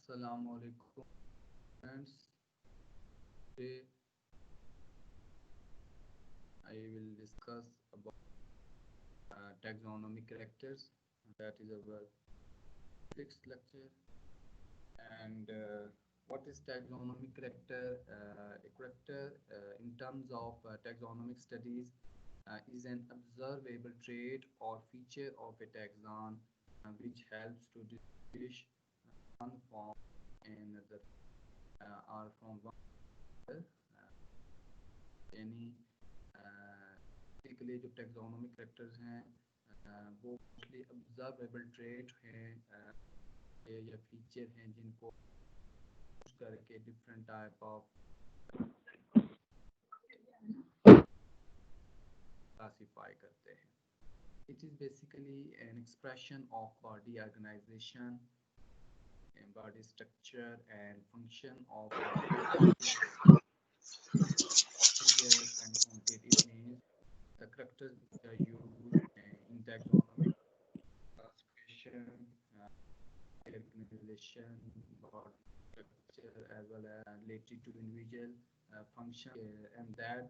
Assalamu alaikum friends. Today I will discuss about taxonomic characters. That is our sixth lecture. And what is taxonomic character? A character in terms of taxonomic studies is an observable trait or feature of a taxon which helps to distinguish one form and another or from one other. यानी basically जो taxonomic characters हैं वो mostly observable trait हैं या feature हैं जिनको use करके different type of classify करते हैं. It is basically an expression of body organization and body structure and function of and counted. It means the characters which are used in taxonomic classification, organization, body structure, as well as related to individual function, and that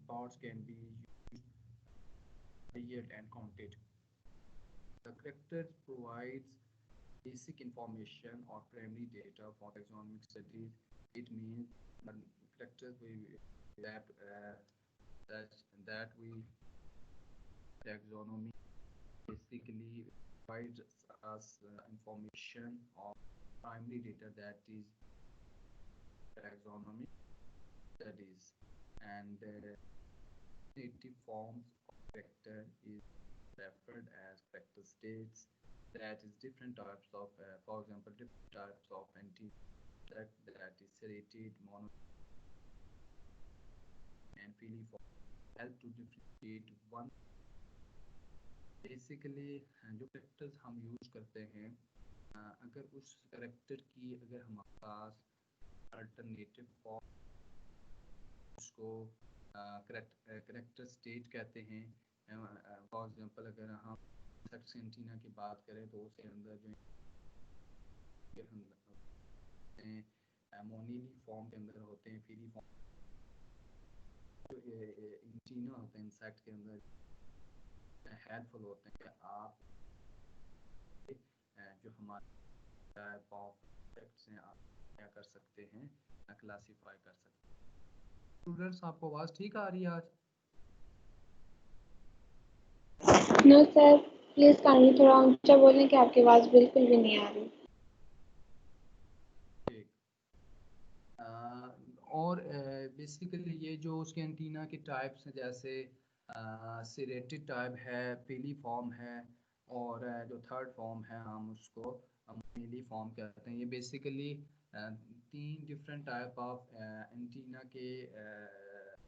parts can be measured and counted. The character provides basic information or primary data for taxonomic studies. It means the characters that that that we taxonomy basically provides us information or primary data that is taxonomy studies, and native forms of character is referred as character states. That is different types of, for example, different types of entity that is serrated, mono, and filiform help to differentiate one. Basically जो characters हम use करते हैं अगर उस character की अगर हमारे पास alternative form उसको करेक्टर स्टेट कहते हैं. फॉर एग्जांपल अगर हम सेंटीना की बात करें तो उसके अंदर जो मोनीली फॉर्म के अंदर होते हैं, फीली फॉर्म जो इंटीना होते हैं इंसेक्ट के अंदर हेल्पफुल होते हैं. आप जो हमारे टाइप ऑफ इंसेक्ट्स हैं आप क्या कर सकते हैं, क्लासीफाई कर सकते हैं. स्टूडेंट्स आपको आवाज़ ठीक आ रही है आज? नो सर, प्लीज काइंडली थोड़ा ऊंचा बोलें कि आपकी आवाज़ बिल्कुल भी नहीं आ रही. ठीक. और बेसिकली ये जो उसके एंटीना के टाइप्स हैं जैसे सिरेटेड टाइप है, पीली फॉर्म है, और जो थर्ड फॉर्म है हम उसको नीली फॉर्म कहते हैं. ये basically 3 different type of antenna के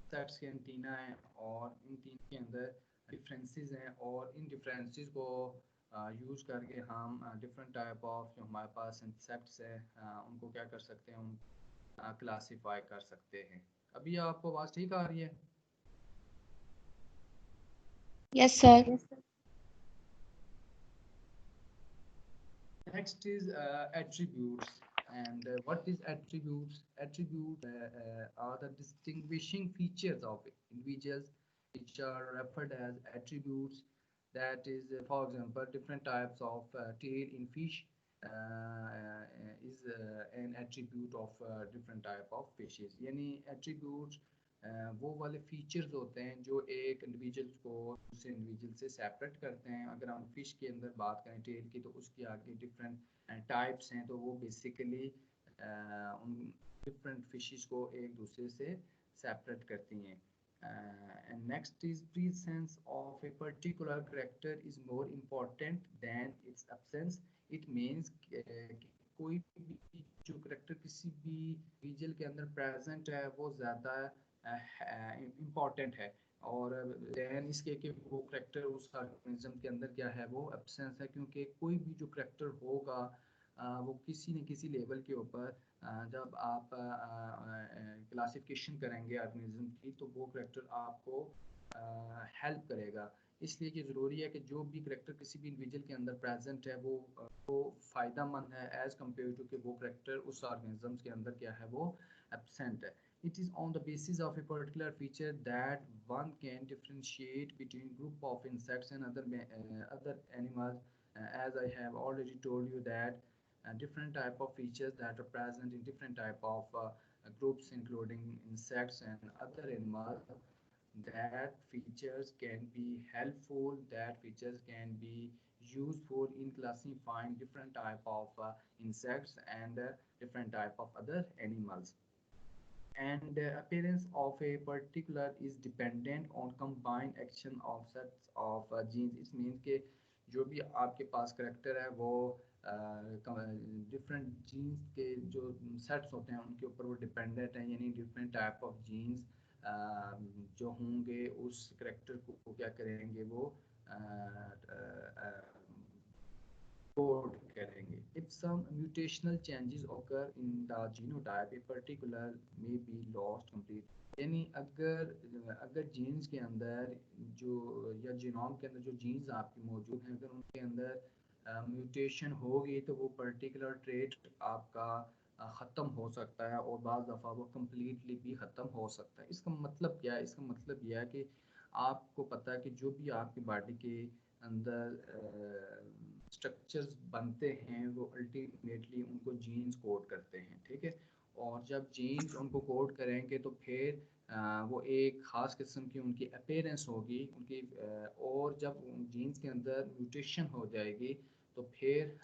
सेट्स के एंटीना हैं और इन तीन के अंदर डिफरेंसेस हैं और इन डिफरेंसेस को यूज़ करके हम डिफरेंट टाइप ऑफ जो हमारे पास इंसेक्ट्स हैं उनको क्या कर सकते हैं, उन क्लासीफाई कर सकते हैं. अभी आपको आवाज़ ठीक आ रही है? Yes sir. Next is attributes. And what is attributes? Attributes are the distinguishing features of individuals, which are referred as attributes. That is, for example, different types of tail in fish is an attribute of different type of fishes. यानी attributes वो वाले features होते हैं जो एक individual को दूसरे individual से सेपरेट करते हैं. अगर हम फिश के अंदर बात करें टेल की तो उसकी आगे डिफरेंट टाइप्स हैं, तो वो बेसिकली उन डिफरेंट फिशेस को एक दूसरे से सेपरेट करती हैं. And next is presence of a particular character is more important than its absence. It means कोई भी जो करेक्टर किसी भी इंडिविजुअल के अंदर प्रेजेंट है वो ज़्यादा इम्पॉर्टेंट है, और दैन इसके कि वो करेक्टर उस ऑर्गेनिज्म के अंदर क्या है वो एब्सेंस है, क्योंकि कोई भी जो करेक्टर होगा वो किसी न किसी लेवल के ऊपर जब आप क्लासिफिकेशन करेंगे ऑर्गेनिज्म की तो वो करेक्टर आपको हेल्प करेगा. इसलिए कि ज़रूरी है कि जो भी करेक्टर किसी भी इंडिविजुअल के अंदर प्रेजेंट है वो फ़ायदेमंद है एज़ कम्पेयर टू कि वो करेक्टर उस ऑर्गेनिज्म के अंदर क्या है वो एब्सेंट है. It is on the basis of a particular feature that one can differentiate between group of insects and other animals. As I have already told you that different type of features that are present in different type of groups, including insects and other animals. That features can be helpful. That features can be useful in classifying different type of insects and different type of other animals. And appearance of a particular is dependent on combined action of sets of genes. It means कि जो भी आपके पास character है वो different jeans के जो sets होते हैं उनके ऊपर वो डिपेंडेंट है, यानी डिफरेंट टाइप ऑफ जीन्स जो होंगे उस करेक्टर को क्या करेंगे वो कोड करेंगे. If some mutational changes occur in the genotype, a particular may be lost completely. यानी अगर अगर जीन्स के अंदर जो या जीनोम के अंदर जो जीन्स आपके मौजूद हैं अगर उनके अंदर म्यूटेशन होगी तो वो पर्टिकुलर ट्रेट आपका ख़त्म हो सकता है और बाज़ दफ़ा वो कम्प्लीटली भी ख़त्म हो सकता है. इसका मतलब क्या है? इसका मतलब यह है कि आपको पता है कि जो भी आपकी बॉडी के अंदर स्ट्रक्चर्स बनते हैं वो अल्टीमेटली उनको जीन्स कोड करते हैं. ठीक है, और जब जीन्स उनको कोड करेंगे तो फिर वो एक ख़ास किस्म की उनकी अपीयरेंस होगी उनकी और जब जीन्स के अंदर म्यूटेशन हो जाएगी तो फिर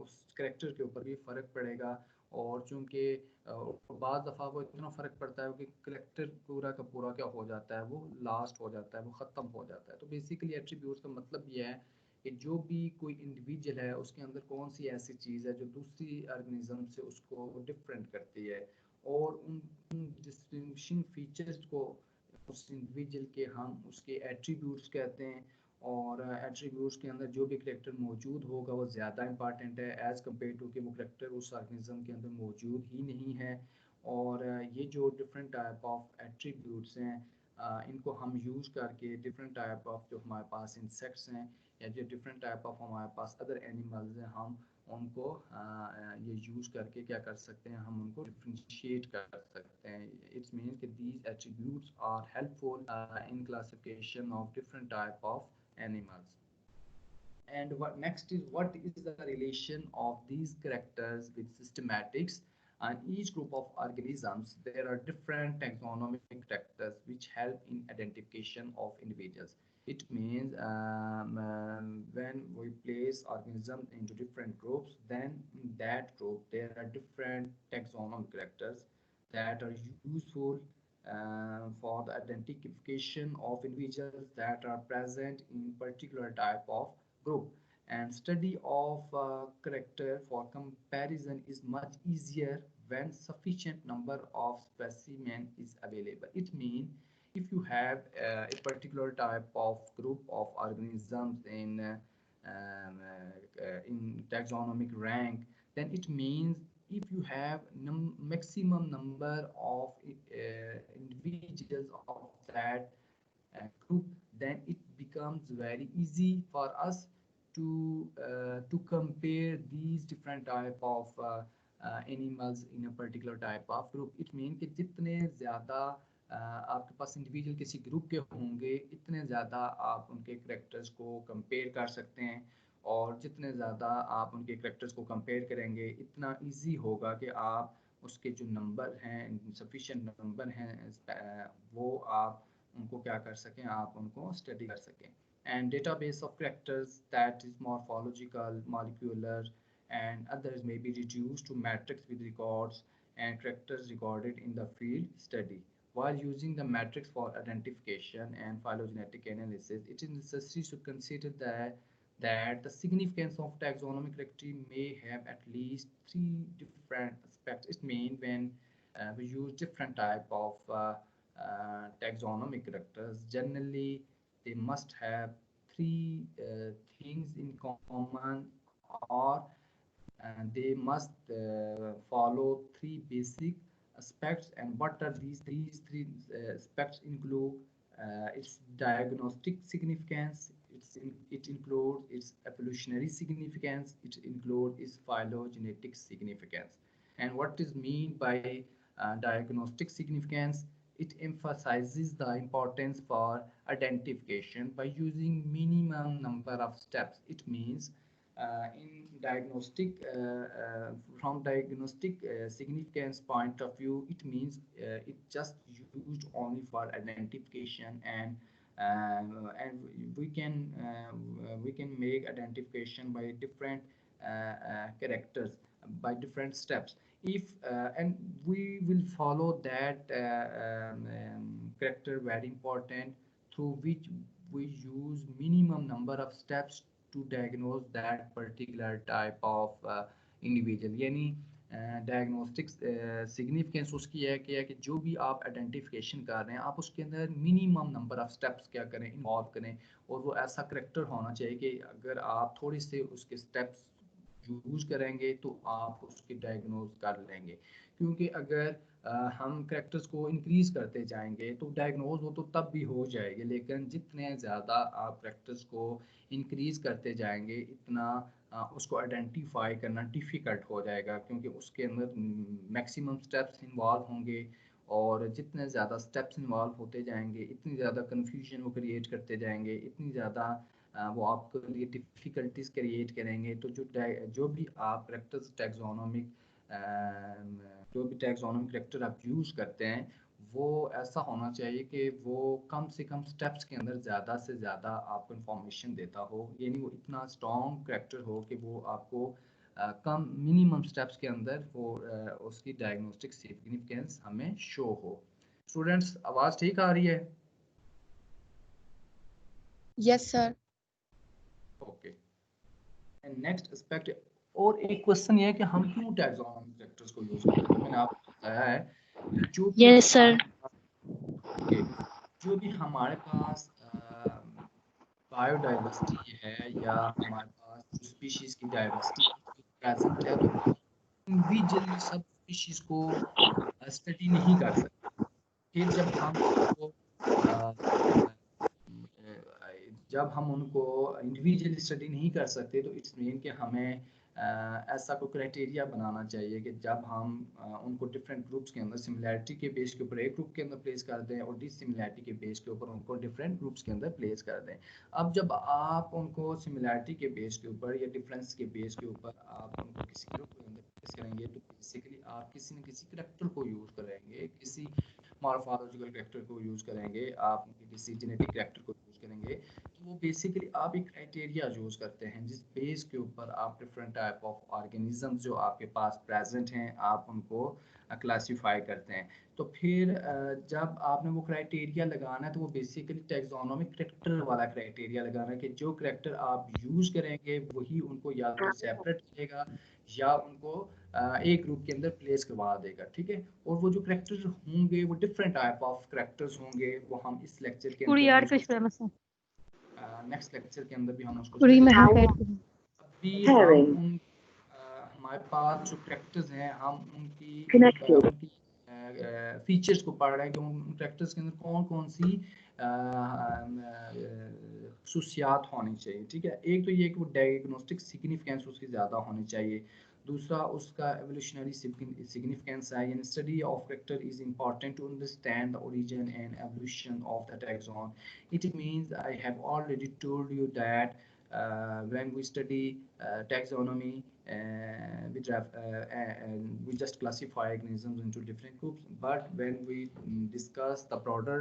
उस करेक्टर के ऊपर भी फ़र्क पड़ेगा. और चूँकि बाद दफ़ा वो इतना फ़र्क पड़ता है कि करेक्टर पूरा का पूरा क्या हो जाता है वो लास्ट हो जाता है, वो ख़त्म हो जाता है. तो बेसिकली एट्रीब्यूट्स का मतलब ये है कि जो भी कोई इंडिविजुअल है उसके अंदर कौन सी ऐसी चीज़ है जो दूसरी ऑर्गेनिज्म से उसको डिफरेंट करती है और उन डिस्टिंग्विशिंग फीचर्स को उस इंडिविजुअल के हम उसके एट्रीब्यूट्स कहते हैं. और एट्रीब्यूट्स के अंदर जो भी करेक्टर मौजूद होगा वो ज़्यादा इंपॉर्टेंट है एज़ कम्पेयर टू कि वो करेक्टर उस ऑर्गेनिज्म के अंदर मौजूद ही नहीं है. और ये जो डिफरेंट टाइप ऑफ एट्रीब्यूट्स हैं इनको हम यूज़ करके डिफरेंट टाइप ऑफ जो हमारे पास इंसेक्ट्स हैं या जो डिफरेंट टाइप ऑफ हमारे पास अदर एनिमल्स हैं हम उनको ये यूज़ करके क्या कर सकते हैं, हम उनको डिफ्रेंशिएट कर सकते हैं. इट्स मीन कि these attributes are helpful in classification of different type of animals. And what next is what is the relation of these characters with systematics? And each group of organisms, there are different taxonomic characters which help in identification of individuals. It means when we place organisms into different groups, then in that group there are different taxonomic characters that are useful for the identification of individuals that are present in particular type of group. And study of character for comparison is much easier when sufficient number of specimen is available. It means if you have a particular type of group of organisms in taxonomic rank, then it means if you have maximum number of individuals of that group, then it becomes very easy for us to compare these different type of animals in a particular type of group. It means कि जितने ज़्यादा आपके पास individual किसी group के होंगे इतने ज़्यादा आप उनके करेक्टर्स को कंपेयर कर सकते हैं. और जितने ज़्यादा आप उनके करेक्टर्स को कंपेयर करेंगे इतना इजी होगा कि आप उसके जो नंबर हैं सफिशिएंट नंबर हैं वो आप उनको क्या कर सकें, आप उनको स्टडी कर सकें. And database of characters that is morphological, molecular, and others may be reduced to matrix with records and characters recorded in the field study. While using the matrix for identification and phylogenetic analysis, it is necessary to consider that the significance of taxonomic character may have at least three different aspects. It means when we use different type of taxonomic characters, generally they must have three things in common, or they must follow three basic aspects. And what are these three aspects include? its diagnostic significance, it includes its evolutionary significance, it includes its phylogenetic significance. And what is mean by diagnostic significance? It emphasizes the importance for identification by using minimum number of steps. It means in diagnostic from diagnostic significance point of view, it means it just used only for identification, and we can make identification by different characters, by different steps. If and we will follow that character very important, through which we use minimum number of steps to diagnose that particular type of individual. यानी diagnostic significance उसकी है कि जो भी आप identification कर रहे हैं आप उसके अंदर मिनिमम नंबर ऑफ स्टेप्स क्या करें, इन्वॉल्व करें, और वो ऐसा करेक्टर होना चाहिए कि अगर आप थोड़ी से उसके स्टेप्स यूज करेंगे तो आप उसकी डायग्नोज कर लेंगे। क्योंकि अगर हम करेक्टर्स को इंक्रीज करते जाएंगे तो डायग्नोज वो तो तब भी हो जाएगी, लेकिन जितने ज़्यादा आप करेक्टर्स को इंक्रीज करते जाएंगे इतना उसको आइडेंटिफाई करना डिफ़िकल्ट हो जाएगा, क्योंकि उसके अंदर मैक्सिमम स्टेप्स इन्वॉल्व होंगे, और जितने ज़्यादा स्टेप्स इन्वॉल्व होते जाएंगे इतनी ज़्यादा कन्फ्यूजन वो क्रिएट करते जाएंगे, इतनी ज़्यादा वो आपके लिए डिफ़िकल्टीज क्रिएट करेंगे। तो जो भी आप करेक्टर्स टैक्सोनॉमिक जो भी टैक्सोनॉमिक करेक्टर आप यूज़ करते हैं वो ऐसा होना चाहिए कि वो कम से कम स्टेप्स के अंदर ज़्यादा से ज़्यादा आपको इंफॉर्मेशन देता हो, यानी वो इतना स्ट्रॉन्ग करेक्टर हो कि वो आपको कम मिनिमम स्टेप्स के अंदर वो उसकी डायग्नोस्टिक सिग्निफिकेंस हमें शो हो। स्टूडेंट्स, आवाज़ ठीक आ रही है? Yes sir. Okay. And next aspect, और एक क्वेश्चन ये है कि हम क्यों टैक्सोनॉमिक फैक्टर्स को यूज करते हैं। मैंने आपको बताया है कि जो भी यस सर। ओके, जो भी हमारे पास बायोडाइवर्सिटी है या हमारे पास स्पीशीज की डाइवर्सिटी प्रेजेंट है, तो इंडिविजुअली सब स्पीशीज को स्टडी नहीं कर सकते। फिर जब हम उनको इंडिविजुअली स्टडी नहीं कर सकते तो इट्स मीन कि हमें ऐसा कोई क्राइटेरिया बनाना चाहिए कि जब हम उनको डिफरेंट ग्रुप्स के अंदर सिमिलैरिटी के बेस के ऊपर एक ग्रुप के अंदर प्लेस कर दें और डिसिमिलैरिटी के बेस के ऊपर उनको डिफरेंट ग्रुप्स के अंदर प्लेस कर दें। अब जब आप उनको सिमिलैरिटी के बेस के ऊपर या डिफरेंस के बेस के ऊपर आप उनको किसी ग्रुप के अंदर प्लेस करेंगे तो बेसिकली आप किसी न किसी करेक्टर को यूज़ करेंगे, किसी मॉर्फोलॉजिकल करेक्टर को यूज़ करेंगे, आप किसी जेनेटिक करेक्टर को यूज़ करेंगे। तो वो बेसिकली आप एक क्राइटेरिया यूज़ करते हैं जिस बेस के ऊपर आप डिफरेंट टाइप ऑफ ऑर्गेनिज्म जो आपके पास प्रेजेंट हैं आप उनको क्लासीफाई करते हैं। तो फिर जब आपने वो क्राइटेरिया लगाना है तो वो बेसिकली टैक्सोनॉमिक करेक्टर वाला क्राइटेरिया लगाना है कि जो करेक्टर आप यूज़ करेंगे वही उनको या तो सेपरेट करेगा या उनको एक ग्रुप के अंदर प्लेस करवा देगा। ठीक है, और वो जो करेक्टर होंगे वो डिफरेंट टाइप ऑफ करेक्टर्स होंगे, वो हम इस लेक्चर के अंदर नेक्स्ट लेक्चर के अंदर भी हम उसको अभी हम हमारे पास जो करेक्टर्स हैं हम उनकी फीचर्स को पढ़ रहे हैं कि उन करेक्टर्स के अंदर कौन कौन सी खसूसियात होनी चाहिए। ठीक है, एक तो ये कि वो डायग्नोस्टिक सिग्निफिकेंस उसकी ज़्यादा होनी चाहिए, दूसरा उसका एवोल्यूशनरी सिग्निफिकेंस है, यानी study of character is important to understand the origin and evolution of the taxon. It means I have already told you that when we study taxonomy, we just classify organisms into different groups, but when we discuss the broader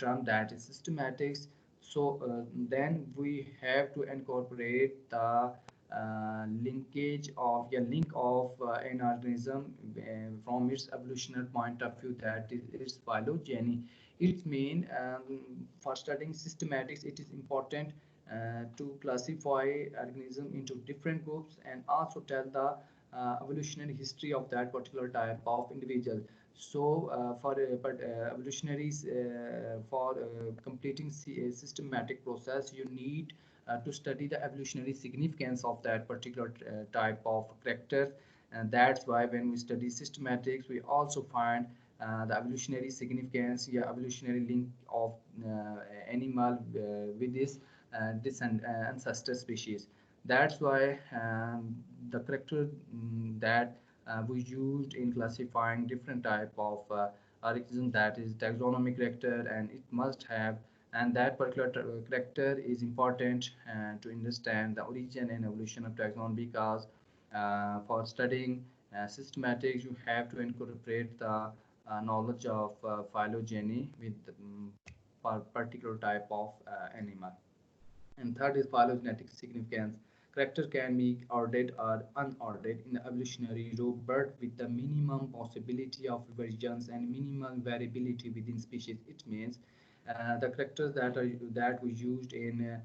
term that is systematics, so then we have to incorporate the linkage of link of an organism from its evolutionary point of view, that is its phylogeny. It means for studying systematics it is important to classify organism into different groups and also tell the evolutionary history of that particular type of individual. So for evolutionaries, for completing a systematic process, you need to study the evolutionary significance of that particular type of character. And that's why when we study systematics we also find the evolutionary significance, yeah, evolutionary link of animal with this ancestor species. That's why the character that we used in classifying different type of organism, that is taxonomic character, and it must have, and that particular character is important to understand the origin and evolution of taxon, because for studying systematics you have to incorporate the knowledge of phylogeny with particular type of animal. And third is phylogenetic significance. Character can be ordered or unordered in the evolutionary row, but with the minimum possibility of divergence and minimal variability within species. It means the characters that we used in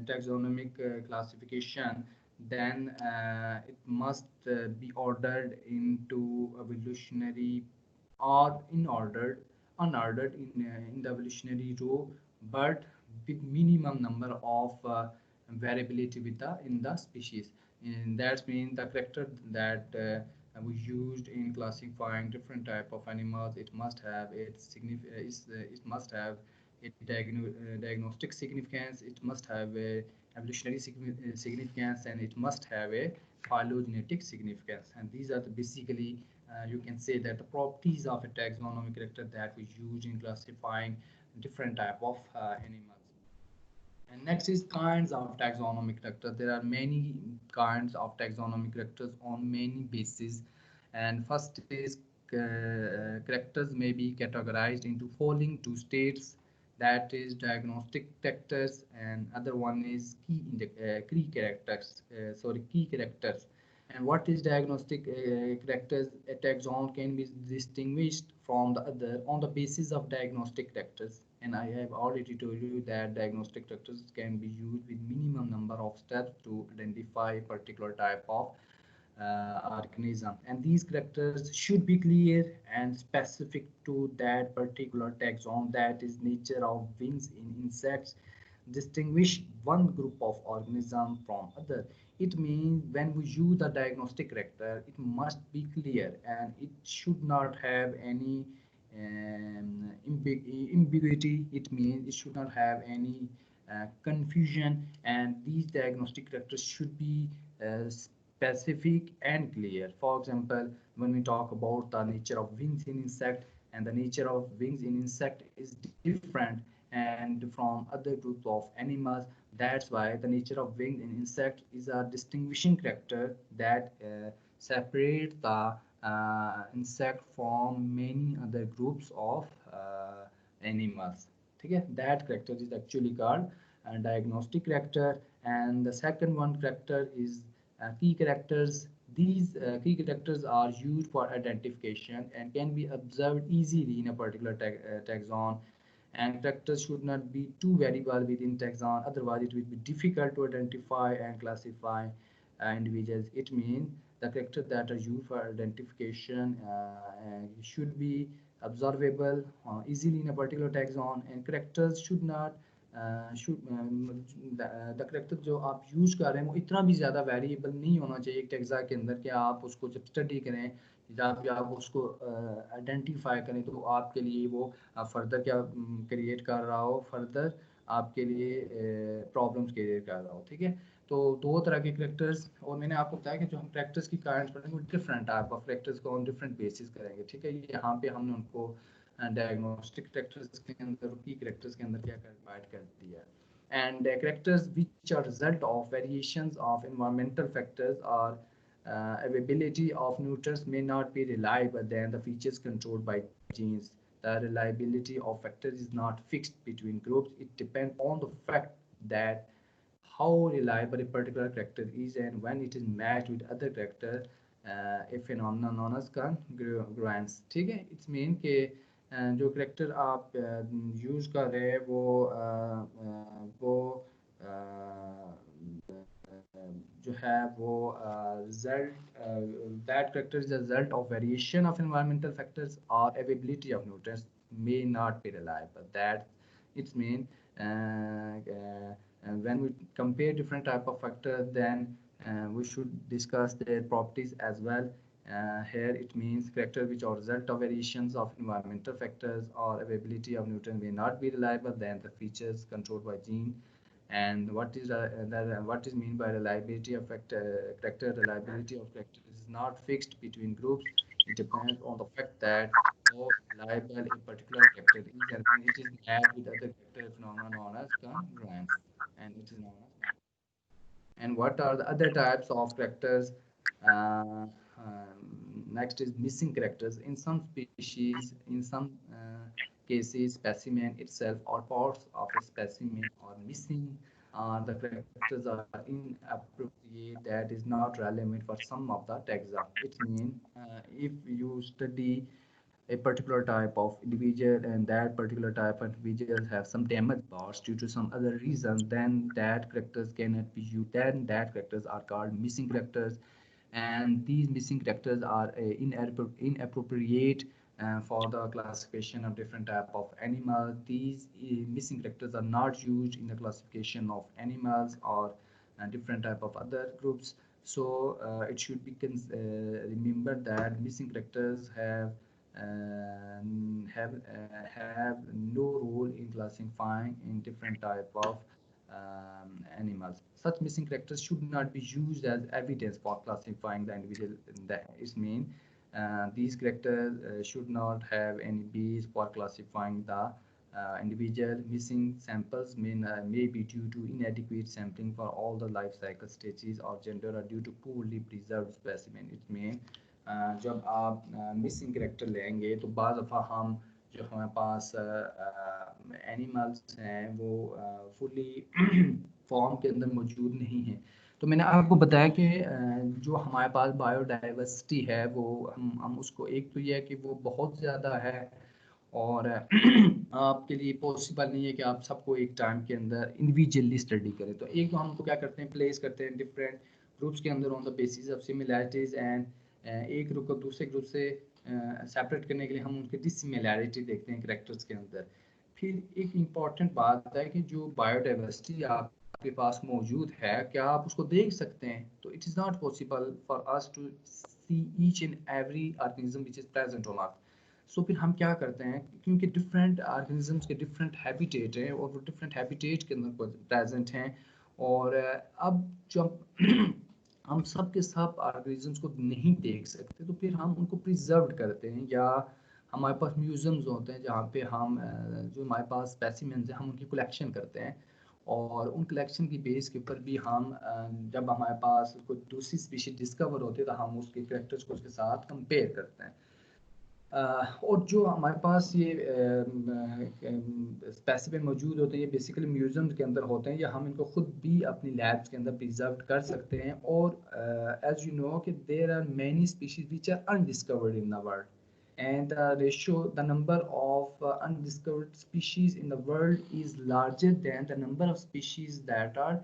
taxonomic classification, then it must be ordered into evolutionary or in ordered unordered in the evolutionary row, but with minimum number of variability with the in the species. And that means the character that we used in classifying different type of animals, it must have it must have a diagnostic significance, it must have a evolutionary significance, and it must have a phylogenetic significance. And these are the basically you can say that the properties of a taxonomic character that we use in classifying different type of animals. And next is kinds of taxonomic characters. There are many kinds of taxonomic characters on many bases. And first is characters may be categorized into following two states, that is diagnostic characters, and other one is key characters. Key characters. And what is diagnostic characters? A taxon can be distinguished from the other on the basis of diagnostic characters. And I have already told you that diagnostic characters can be used with minimum number of steps to identify a particular type of organism. And these characters should be clear and specific to that particular taxon, that is nature of wings in insects distinguish one group of organism from other. It means when we use the diagnostic character, it must be clear and it should not have any ambiguity. It means it should not have any confusion, and these diagnostic characters should be specific and clear. For example, when we talk about the nature of wings in insect, and the nature of wings in insect is different and from other groups of animals. That's why the nature of wings in insect is a distinguishing character that separates the insect from many other groups of animals. Okay? That character is actually called diagnostic character. And the second one character is key characters. These key characters are used for identification and can be observed easily in a particular taxon. And characters should not be too variable within taxon, otherwise it will be difficult to identify and classify individuals. It means the characters that are used for identification should be observable easily in a particular taxon, and characters should not should the character जो आप use कर रहे हैं वो इतना भी ज़्यादा variable नहीं होना चाहिए एक टेक्सा के अंदर कि आप उसको जब स्टडी करें, जब आप उसको आइडेंटिफाई करें तो आपके लिए वो फर्दर क्या क्रिएट कर रहा हो, फर्दर आपके लिए प्रॉब्लम्स क्रिएट कर रहा हो. ठीक है, तो दो तरह के करेक्टर्स, और मैंने आपको बताया कि जो हम करेक्टर्स की काइंड्स पढ़ेंगे वो डिफरेंट टाइप ऑफ करेक्टर्स को ऑन डिफरेंट बेसिस करेंगे. ठीक है, यहाँ पे हमने उनको डायग्नोस्टिक करेक्टर्स के अंदर, की करेक्टर्स के अंदर क्या डिवाइड कर दिया. And characters which are result of variations of environmental factors or availability of nutrients may not be reliable than the features controlled by genes. The reliability of factors is not fixed between groups. It depends on the fact that how reliable a particular character is and when it is matched with other character, a phenomenon known as congruence. ठीक है, it's mean के जो character आप use कर रहे हैं वो जो है वो result that character is a result of variation of environmental factors or availability of nutrients may not be reliable. That it means when we compare different type of factors, then we should discuss their properties as well. Here it means character which are result of variations of environmental factors or availability of nutrient may not be reliable than the features controlled by gene. And what is mean by reliability of character? Reliability of character is not fixed between groups. It depends on the fact that how reliable a particular character is, and when it is met with other character phenomena known as congruence, and it is known as. And what are the other types of characters? Next is missing characters. In some species, in some cases, specimen itself or parts of a specimen are missing. The characters are inappropriate, that is not relevant for some of the taxa. It means if you study a particular type of individual and that particular type of individuals have some damaged parts due to some other reason, then that characters cannot be used, then that characters are called missing characters. And these missing characters are inappropriate for the classification of different type of animals. These missing characters are not used in the classification of animals or different type of other groups. So it should be remembered that missing characters have no role in classifying in different type of animals. Such missing characters should not be used as evidence for classifying the individual. That is mean these characters should not have any base for classifying the individual. Missing samples may be due to inadequate sampling for all the life cycle stages or gender, or due to poorly preserved specimen. It may जब आप missing character लेंगे तो बाज़ दफ़ा हम जो हमारे पास animals हैं वो फुली फॉर्म के अंदर मौजूद नहीं हैं। तो मैंने आपको बताया कि जो हमारे पास बायोडाइवर्सिटी है वो हम उसको, एक तो ये है कि वो बहुत ज़्यादा है और आपके लिए पॉसिबल नहीं है कि आप सबको एक टाइम के अंदर इंडिविजुअली स्टडी करें। तो एक तो हम उनको क्या करते हैं, प्लेस करते हैं डिफरेंट ग्रुप्स के अंदर on the basis of similarities, and एक ग्रुप को दूसरे ग्रुप से सेपरेट करने के लिए हम उनकी डिसिमिलैरिटी देखते हैं कैरेक्टर्स के अंदर। फिर एक इम्पॉर्टेंट बात है कि जो बायोडाइवर्सिटी आपके पास मौजूद है, क्या आप उसको देख सकते हैं? तो it is not possible for us to see each and every organism which is present on earth. So फिर हम क्या करते हैं, क्योंकि डिफरेंट ऑर्गेनिजम्स के डिफरेंट हैबिटेट हैं और वो डिफरेंट हैबिटेट के अंदर प्रेजेंट हैं, और अब जब हम सब के सब ऑर्गेनिजम्स को नहीं देख सकते तो फिर हम उनको प्रिजर्व करते हैं, या हमारे पास म्यूजियम्स होते हैं जहाँ पे हम जो हमारे पास स्पेसिमेंस हैं हम उनकी कलेक्शन करते हैं, और उन कलेक्शन की बेस के ऊपर भी हम जब हमारे पास कोई दूसरी स्पीशीज डिस्कवर होती है तो हम उसके कैरेक्टर्स को उसके साथ कंपेयर करते हैं। और जो हमारे पास ये स्पेसिफिक मौजूद होते हैं, ये बेसिकली म्यूजियम के अंदर होते हैं, या हम इनको खुद भी अपनी लैब्स के अंदर प्रिजर्व कर सकते हैं। और एज यू नो कि there are many species which are undiscovered in the world, and the ratio, the number of undiscovered species in the world is larger than the number of species that are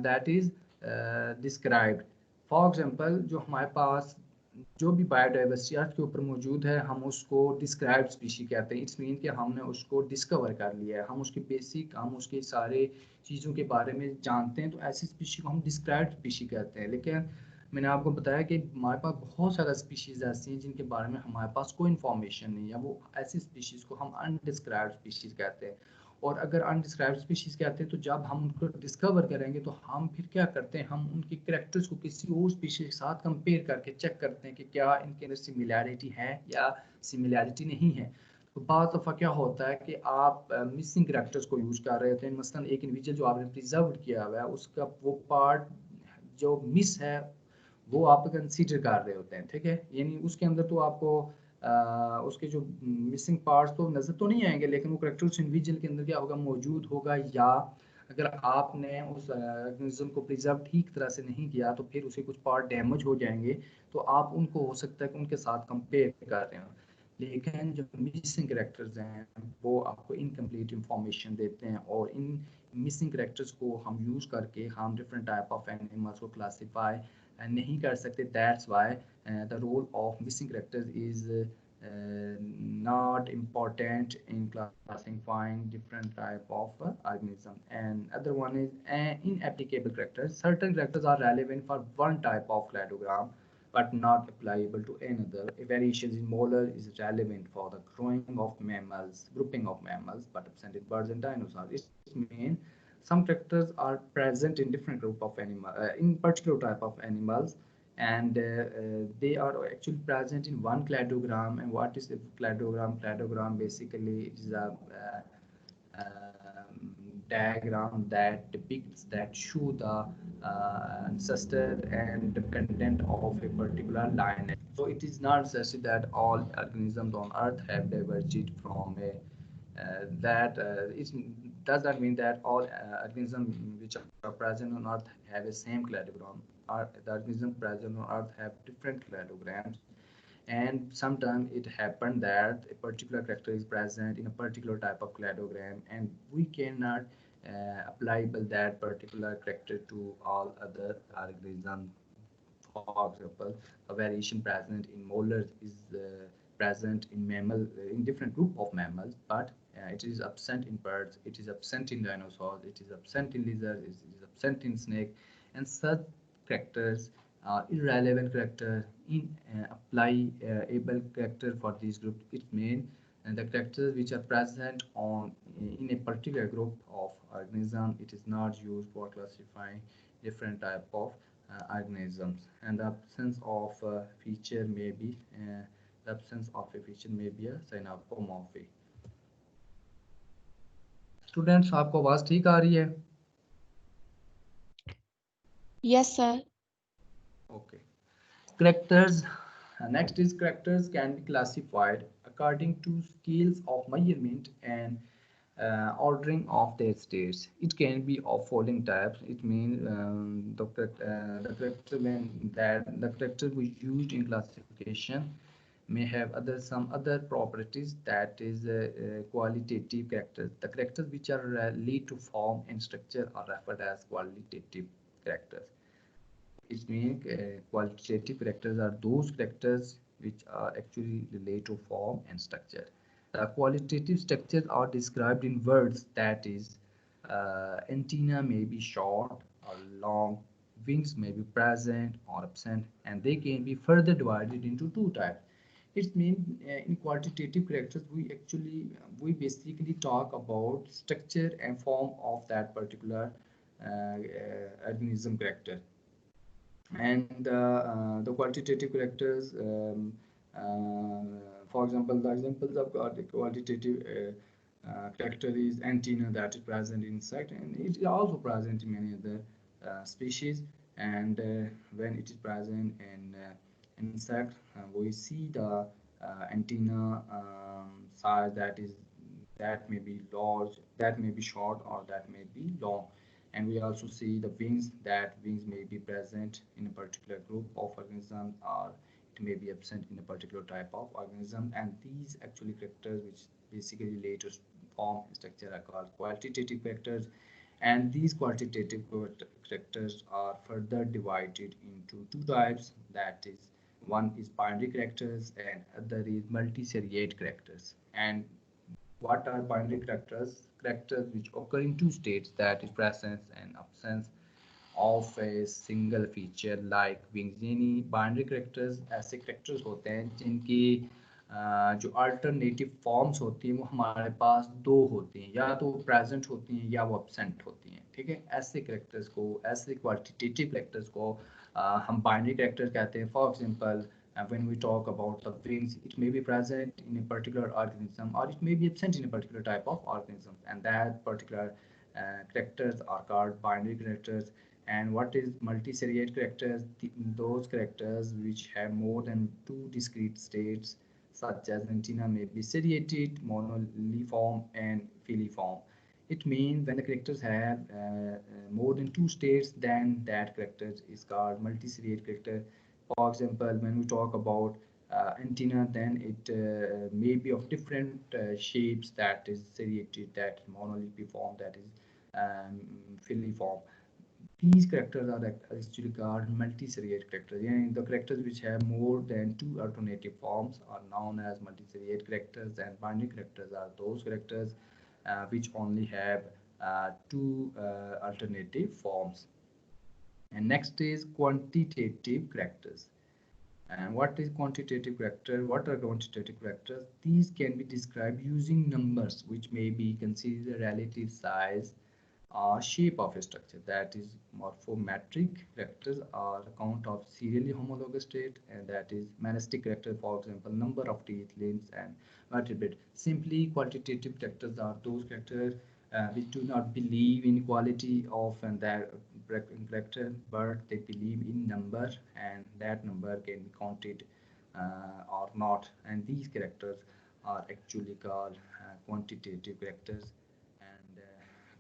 that is described. For example, जो हमारे पास जो भी biodiversity अर्थ के ऊपर मौजूद है हम उसको डिस्क्राइब्ड स्पीशी कहते हैं। इट्स मीन कि हमने उसको डिस्कवर कर लिया है, हम उसके बेसिक, हम उसके सारे चीज़ों के बारे में जानते हैं, तो ऐसी स्पीशी को हम डिस्क्राइब्ड स्पीशी कहते हैं। लेकिन मैंने आपको बताया कि हमारे पास बहुत ज़्यादा स्पीशीज़ ऐसी हैं जिनके बारे में हमारे पास कोई इन्फॉर्मेशन नहीं है, वो ऐसी स्पीशीज़ को हम अनडिस्क्राइब्ड स्पीशीज़ कहते हैं। और अगर अनडिस्क्राइब्ड स्पीशीज़ कहते हैं तो जब हम उनको डिस्कवर करेंगे तो हम फिर क्या करते हैं, हम उनके कैरेक्टर्स को किसी और स्पीशीज़ के साथ कंपेयर करके चेक करते हैं कि क्या इनके अंदर सिमिलैरिटी है या सिमिलैरिटी नहीं है। तो बाज़ दफ़ा क्या होता है कि आप मिसिंग कैरेक्टर्स को यूज़ कर रहे होते हैं, मसलन एक इंडिविजुअल जो आपने प्रिजर्व किया हुआ है उसका वो पार्ट जो मिस है वो आप कंसीडर कर रहे होते हैं, ठीक है। यानी उसके अंदर तो आपको उसके जो मिसिंग पार्ट्स तो नज़र तो नहीं आएंगे, लेकिन वो करेक्टर उस इंडिविजुअल के अंदर क्या होगा, मौजूद होगा। या अगर आपने उस ऑर्गेनिज्म को प्रिजर्व ठीक तरह से नहीं किया तो फिर उसे कुछ पार्ट डैमेज हो जाएंगे, तो आप उनको हो सकता है कि उनके साथ कंपेयर कर रहे हो। लेकिन जो मिसिंग करेक्टर्स हैं वो आपको इनकम्प्लीट इंफॉर्मेशन देते हैं, और इन मिसिंग करेक्टर्स को हम यूज़ करके हम डिफरेंट टाइप ऑफ एनिमल्स को क्लासीफाई नहीं कर सकते। That's why the role of missing characters is not important in classifying different type of organism. And other one is inapplicable characters. Certain characters are relevant for one type of cladogram but not applicable to another. A variation in molar is relevant for the growing of mammals, grouping of mammals, but absent in birds and dinosaurs. It means some characters are present in different group of animal, in particular type of animals, and they are actually present in one cladogram. And what is a cladogram? Cladogram basically is a diagram that depicts, that show the ancestor and the content of a particular lineage. So it is not necessary that all organisms on earth have diverged from a that it does not mean that all organisms which are present on earth have a same cladogram. The organisms present on earth have different cladograms, and sometimes it happened that a particular character is present in a particular type of cladogram, and we cannot applicable that particular character to all other organisms. For example, a variation present in molars is present in mammal, in different group of mammals, but it is absent in birds, it is absent in dinosaurs, it is absent in lizards, it is absent in snake, and such characters are irrelevant character in apply able character for these groups. It means and the characters which are present on in a particular group of organism, it is not used for classifying different type of organisms. And the absence of feature may be the absence of a feature may be a synapomorphy. Students आपको आवाज ठीक आ रही है? Yes, sir. Okay. Characters. Next is characters can be classified according to scales of measurement and ordering of their states. It can be of following types. It means the character when that the character was used in classification may have some other properties, that is qualitative characters. The characters which are related to form and structure are referred as qualitative characters. It means qualitative characters are those characters which are actually related to form and structure. The qualitative structures are described in words, that is, antenna may be short or long, wings may be present or absent, and they can be further divided into two types. It means in quantitative characters we basically talk about structure and form of that particular organism character. And the quantitative characters, for example, the examples of quantitative character is antenna, that is present in insect, and it is also present in many other species. And when it is present in insect, we see the antenna size, that may be large, that may be short, or that may be long. And we also see the wings, that wings may be present in a particular group of organisms, or it may be absent in a particular type of organism. And these actually characters which basically relate to form and structure are called qualitative characters. And these qualitative characters are further divided into two types, that is, one is binary characters and other is multiseriate characters. And what are binary characters? Characters which occur in two states, that is presence and absence of a single feature like wings. यानी binary characters ऐसे characters होते हैं जिनकी जो alternative forms होती हैं वो हमारे पास दो होती हैं, या तो present होती हैं या वो absent होती हैं. ठीक है, ऐसे characters को, ऐसे quantitative characters को हम binary characters कहते हैं. For example, when we talk about the wings, it may be present in a particular organism or it may be absent in a particular type of organism, and that particular characters are called binary characters. And what is multiseriate characters? Those characters which have more than two discrete states, such as antenna may be seriated, monoliform, and filiform. It means when the characters have more than two states, then that character is called multiseriate character. For example, when we talk about antenna, then it may be of different shapes, that is seriated, that is monoliform, that is filiform. These characters are actually called multiseriate characters. Yeah, the characters which have more than two alternative forms are known as multiseriate characters, and binary characters are those characters which only have two alternative forms. And next is quantitative characters. And what is quantitative character? What are quantitative characters? These can be described using numbers, which may be considered the relative size or shape of a structure. That is morphometric characters are account of serially homologous state, and that is monastic character, for example, number of teeth, limbs, and vertebrate. Simply quantitative characters are those characters which do not believe in quality of and their character, but they believe in number, and that number can be counted or not. And these characters are actually called quantitative characters. And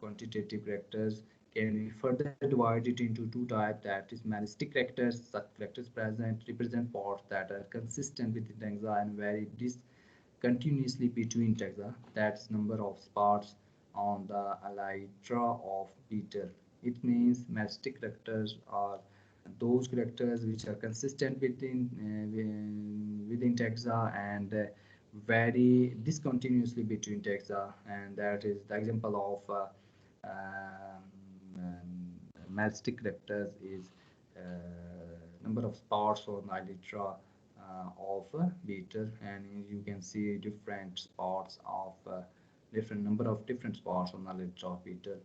quantitative characters can be further divided into two types, that is monastic characters. Such characters present represent parts that are consistent with the taxa and vary discontinuously between taxa. That's number of spots on the elytra of beetle. It means monastic characters are those characters which are consistent within taxa and vary discontinuously between taxa, and that is the example of mastic characters is number of spots on elytra of beetle, and you can see different spots of different number of different spots on elytra of beetle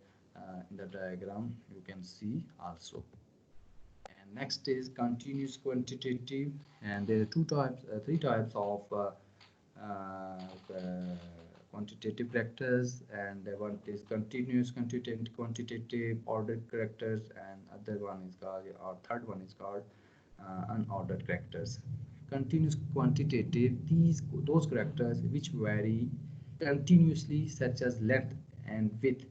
in the diagram you can see also. And next is continuous quantitative, and there are three types of quantitative characters, and one is continuous quantitative ordered characters, and other one is called, or third one is called unordered characters. Continuous quantitative, these those characters which vary continuously, such as length and width.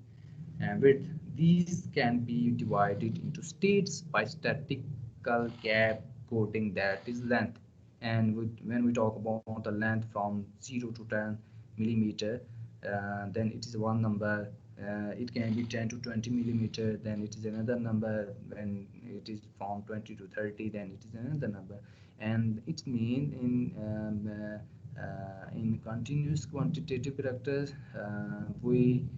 These can be divided into states by statistical gap coding, that is length. And when we talk about the length from 0 to 10 millimeter, then it is one number. It can be 10 to 20 millimeter, then it is another number. When it is from 20 to 30, then it is another number. And it means in continuous quantitative characters, we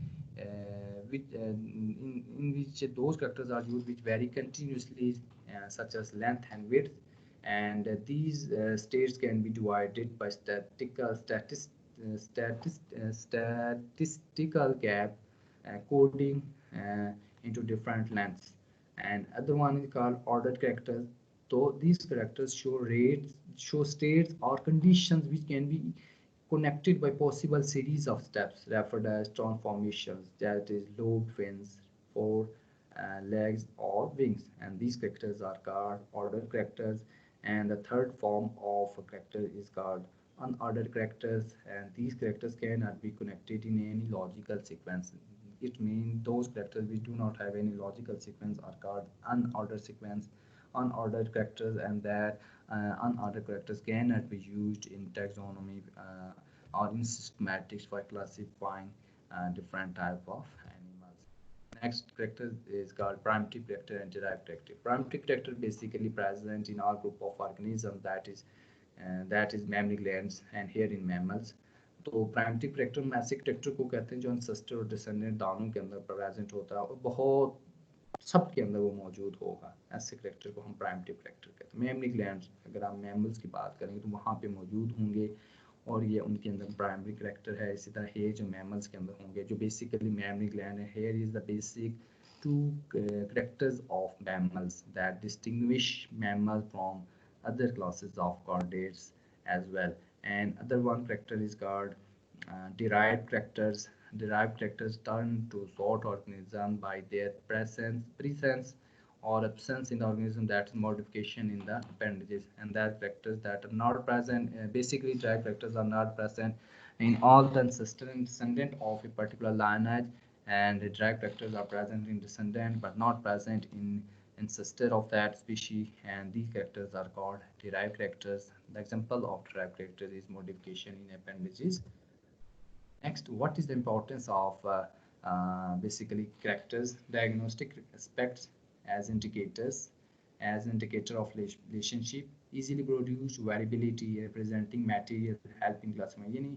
in which those characters are used which vary continuously, such as length and width. And these states can be divided by statistical gap coding into different lengths. And other one is called ordered characters. Though these characters show states or conditions which can be connected by possible series of steps referred as transformations, that is lobed fins, four legs or wings. And these characters are called ordered characters. And the third form of a character is called unordered characters, and these characters cannot be connected in any logical sequence. It means those characters which do not have any logical sequence are called unordered characters, and that unordered characters cannot be used in taxonomy or in systematics for classifying different type of animals. Next character is called primitive character and derived character. Primitive character basically present in our group of organisms, that is mammary glands, and here in mammals. तो primitive character mesic character को कहते हैं जो ancestor और descendant दोनों के अंदर present होता है और बहुत सबके अंदर वो मौजूद होगा। ऐसे करेक्टर को हम प्राइमेटिव करेक्टर कहते हैं। मेमरी ग्लैंड्स, अगर आप मैमल्स की बात करेंगे तो वहाँ पे मौजूद होंगे और ये उनके अंदर प्राइमरी करेक्टर है। इसी तरह हेयर जो मैमल्स के अंदर होंगे, जो बेसिकली मेमरी ग्लैंड है। Here is the basic two characters of mammals that distinguish mammal from other classes of chordates as well. And other one character is called derived characters. Derived characters turn to sort organism by their presence or absence in the organism, that is modification in the appendages. And that characters that are not present, basically derived characters are not present in all the descendant of a particular lineage, and the derived characters are present in descendant but not present in ancestor of that species, and these characters are called derived characters. The example of derived character is modification in appendages. Next, what is the importance of basically characters? Diagnostic aspects as indicators, as indicator of relationship, easily produced variability representing material helping classify, यानी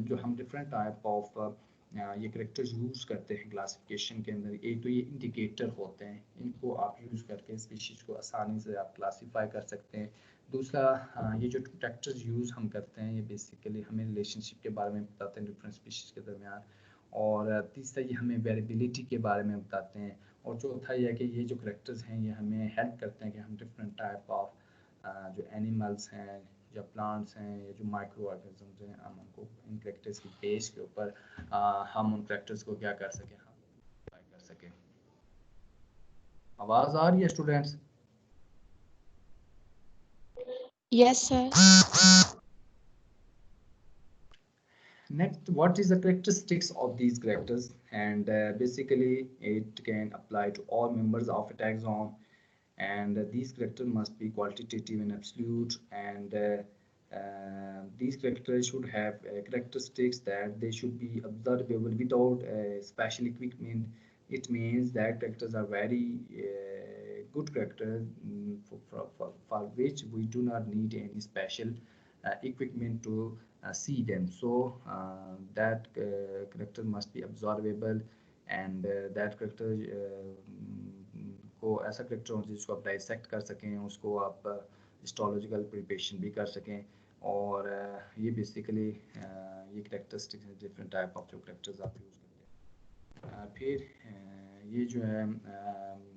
जो हम different type of ये characters use करते हैं classification के अंदर। एक तो ये इंडिकेटर होते हैं, इनको आप यूज करके स्पीशीज को आसानी से आप क्लासीफाई कर सकते हैं। दूसरा ये जो ट्रैक्टर्स यूज़ हम करते हैं ये बेसिकली हमें रिलेशनशिप के बारे में बताते हैं डिफरेंट स्पीशीज के दरमियान, और तीसरा ये हमें वेरिएबिलिटी के बारे में बताते हैं, और चौथा ये है कि ये जो करेक्टर्स हैं ये हमें हेल्प करते हैं कि हम डिफरेंट टाइप ऑफ जो एनिमल्स हैं या प्लांट्स हैं या जो माइक्रो ऑर्गेनिजम्स हैं हम उनको इन करेक्टर्स की बेस के ऊपर हम उन करेक्टर्स को क्या कर सकें, हम apply कर सकें। आवाज़ आ रही है students? Yes, sir. Next, what is the characteristics of these characters? And basically, it can apply to all members of a taxon. And these characters must be qualitative and absolute. And these characters should have characteristics that they should be observable without special equipment. It means that characters are very good characters for which we do not need any special equipment to see them. So that character must be observable, and that character को ऐसा character होना चाहिए जिसको आप dissect कर सकें, उसको आप हिस्टोलॉजिकल प्रिपरेशन भी कर सकें, और ये बेसिकली ये करेक्टरिस्टिक्स हैं डिफरेंट टाइप ऑफ जो करेक्टर्स आप यूज़ करते हैं। फिर ये जो है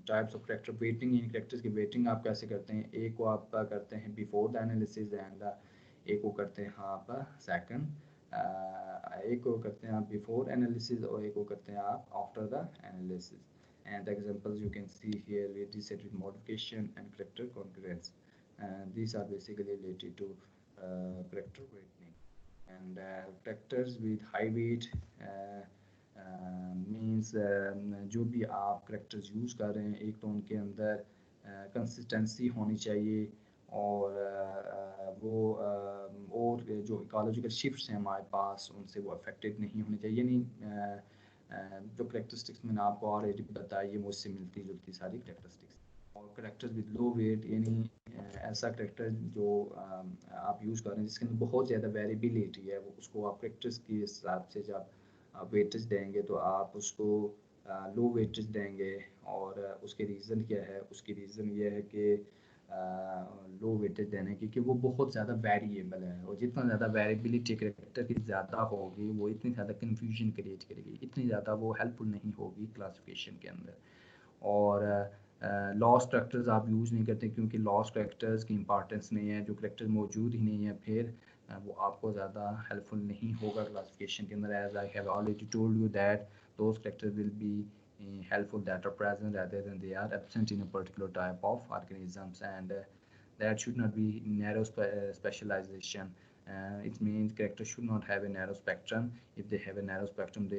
types of character waiting, in characters की वेटिंग आप कैसे करते हैं, एक को आप करते हैं बिफोर द एनालिसिस एंड एक को करते हैं आप सेकंड, एक को करते हैं आप बिफोर एनालिसिस और एक को करते हैं आप after the analysis. And the examples you can see here related with modification and character congruence. These are basically related to character weighting. And characters with high weight means जो भी आप characters use कर रहे हैं, एक तो उनके अंदर कंसिस्टेंसी होनी चाहिए, और वो और जो इकोलॉजिकल शिफ्ट्स हैं हमारे पास उनसे वो अफेक्टेड नहीं होने चाहिए, यानी जो करेक्टरिस्टिक्स मैंने आपको ऑलरेडी बताई है वो उससे मिलती जुलती सारी करेक्टरिस्टिक्स। और करेक्टर्स विद लो वेट यानी ऐसा करेक्टर जो आप यूज़ कर रहे हैं जिसके अंदर बहुत ज़्यादा वेरिएबिलिटी है, वो उसको आप करेक्टर्स के हिसाब से जब वेटेज देंगे तो आप उसको लो वेटेज देंगे, और उसके रीज़न क्या है, उसकी रीज़न ये है कि लो वेटेज देने की कि वो बहुत ज़्यादा वेरिएबल है, और जितना ज़्यादा वेरिएबिलिटी करेक्टर की ज़्यादा होगी वो इतनी ज़्यादा कन्फ्यूजन क्रिएट करेगी, इतनी ज़्यादा वो हेल्पफुल नहीं होगी क्लासिफिकेशन के अंदर। और लॉस्ट करेक्टर्स आप यूज़ नहीं करते क्योंकि लॉस्ट करेक्टर्स की इंपॉर्टेंस नहीं है, जो करेक्टर मौजूद ही नहीं है फिर वो आपको ज़्यादा हेल्पफुल नहीं होगा क्लासिफिकेशन के अंदर। As I have already told you that those characters will be helpful that are present rather than they are absent in a particular type of organisms, and that should not be narrow specialization. It means characters should not have a narrow spectrum. If they have a narrow spectrum,